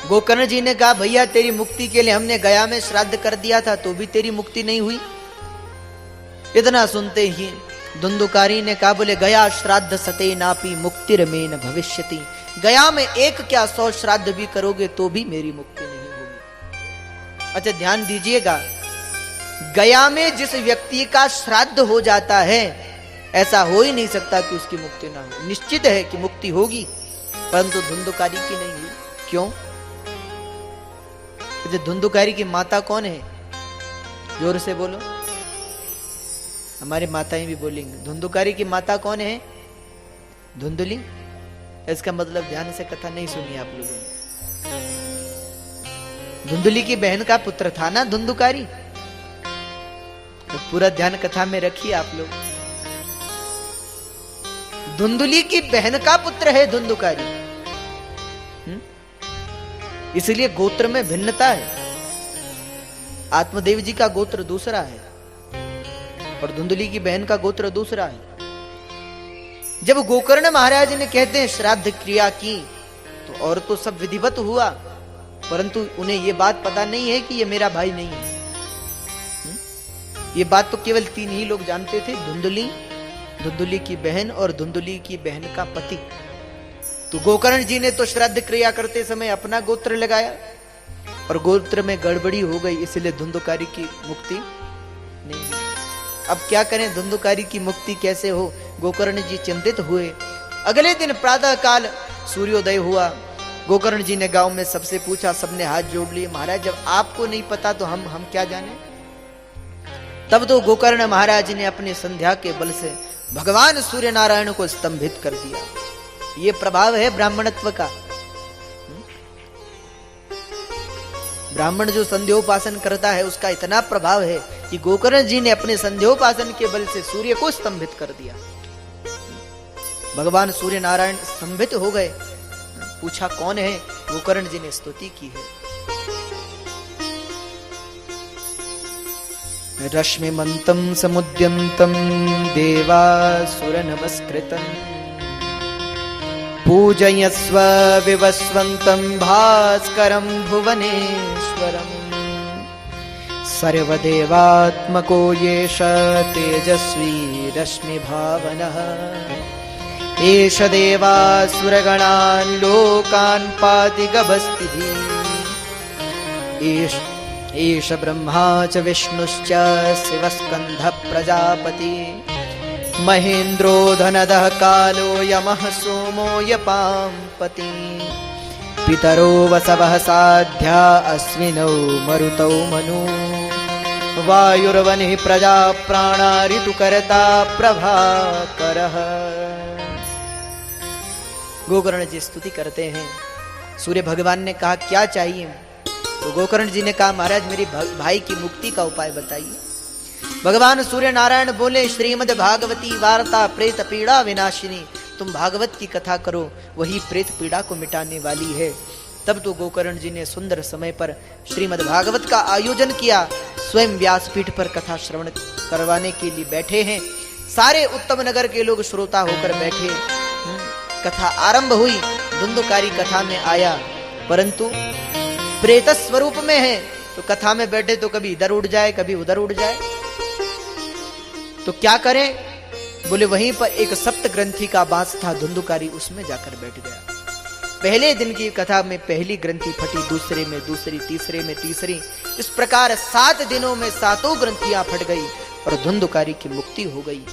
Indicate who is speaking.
Speaker 1: गोकर्ण जी ने कहा भैया तेरी मुक्ति के लिए हमने गया में श्राद्ध कर दिया था तो भी तेरी मुक्ति नहीं हुई। इतना सुनते ही धुंधुकारी ने कहा बोले गया श्राद्ध सते नापी मुक्तिर में न भविष्यति। गया में एक क्या 100 श्राद्ध भी करोगे तो भी मेरी मुक्ति नहीं होगी। अच्छा ध्यान दीजिएगा, गया में जिस व्यक्ति का श्राद्ध हो जाता है ऐसा हो ही नहीं सकता कि उसकी मुक्ति ना हो। निश्चित है कि मुक्ति होगी, परंतु धुंधुकारी की नहीं हुई। क्यों? धुंधुकारी की माता कौन है? जोर से बोलो, हमारी माताएं भी बोलेंगे। धुंधुकारी की माता कौन है? धुंधुली। इसका मतलब ध्यान से कथा नहीं सुनी आप लोगों ने। धुंधुली की बहन का पुत्र था ना धुंधुकारी। तो पूरा ध्यान कथा में रखिए आप लोग। धुंधुली की बहन का पुत्र है धुंधुकारी। इसलिए गोत्र में भिन्नता है। आत्मदेव जी का गोत्र दूसरा है और धुंधुली की बहन का गोत्र दूसरा है। जब गोकर्ण महाराज ने कहते हैं श्राद्ध क्रिया की तो और तो सब विधिवत हुआ, परंतु उन्हें यह बात पता नहीं है कि यह मेरा भाई नहीं है। ये बात तो केवल 3 ही लोग जानते थे, धुंधुली, धुंधुली की बहन और धुंधुली की बहन का पति। तो गोकर्ण जी ने तो श्राद्ध क्रिया करते समय अपना गोत्र लगाया और गोत्र में गड़बड़ी हो गई, इसलिए धुंधुकारी की मुक्ति नहीं हुई। अब क्या करें, धुंधुकारी की मुक्ति कैसे हो? गोकर्ण जी चिंतित हुए। अगले दिन प्रातः काल सूर्योदय हुआ। गोकर्ण जी ने गांव में सबसे पूछा, सबने हाथ जोड़ लिए। महाराज जब आपको नहीं पता तो हम क्या जाने। तब तो गोकर्ण महाराज ने अपने संध्या के बल से भगवान सूर्य नारायण को स्तंभित कर दिया। ये प्रभाव है ब्राह्मणत्व का। ब्राह्मण जो संध्योपासन करता है उसका इतना प्रभाव है कि गोकर्ण जी ने अपने संध्योपासन के बल से सूर्य को स्तंभित कर दिया। भगवान सूर्य नारायण स्तंभित हो गए। पूछा कौन है? गोकर्ण जी ने स्तुति की है। रश्मिमन्तं समुद्यन्तं देवासुर नमस्कृतं पूजयस्व विवस्वन्तं भास्करं भुवनेश्वरं सर्वदेवात्मको येष तेजस्वी रश्मिभावनः एष देवासुरगणान् लोकान् पाति गभस्तिभिः एष ब्रह्मा च विष्णुश्च शिवस्कन्धः प्रजापति महेन्द्रो धनदः कालो यमः सोमो यपाम्पति पितरो वसवः साध्या अश्विनौ मरुतौ मनु वायुर्वनिः प्रजा प्राणा ऋतुकर्ता प्रभाकरः। गोकर्ण जी स्तुति करते हैं। सूर्य भगवान ने कहा क्या चाहिए? तो गोकर्ण जी ने कहा महाराज मेरी भाई की मुक्ति का उपाय बताइए। भगवान सूर्य नारायण बोले श्रीमद् भागवती वार्ता प्रेत पीड़ा विनाशिनी। तुम भागवत की कथा करो, वही प्रेत पीड़ा को मिटाने वाली है। तब तो गोकर्ण जी ने सुंदर समय पर श्रीमद् भागवत का आयोजन किया। स्वयं व्यासपीठ पर कथा श्रवण करवाने के लिए बैठे हैं। सारे उत्तम नगर के लोग श्रोता होकर बैठे। कथा आरंभ हुई। धुंधुकारी कथा में आया, परंतु प्रेत स्वरूप में है तो कथा में बैठे तो कभी इधर उड़ जाए कभी उधर उड़ जाए, तो क्या करें? बोले वहीं पर एक सप्त ग्रंथि का बांस था, धुंधुकारी उसमें जाकर बैठ गया। पहले दिन की कथा में पहली ग्रंथि फटी, दूसरे में दूसरी, तीसरे में तीसरी, इस प्रकार 7 दिनों में 7 ग्रंथियां फट गई और धुंधुकारी की मुक्ति हो गई।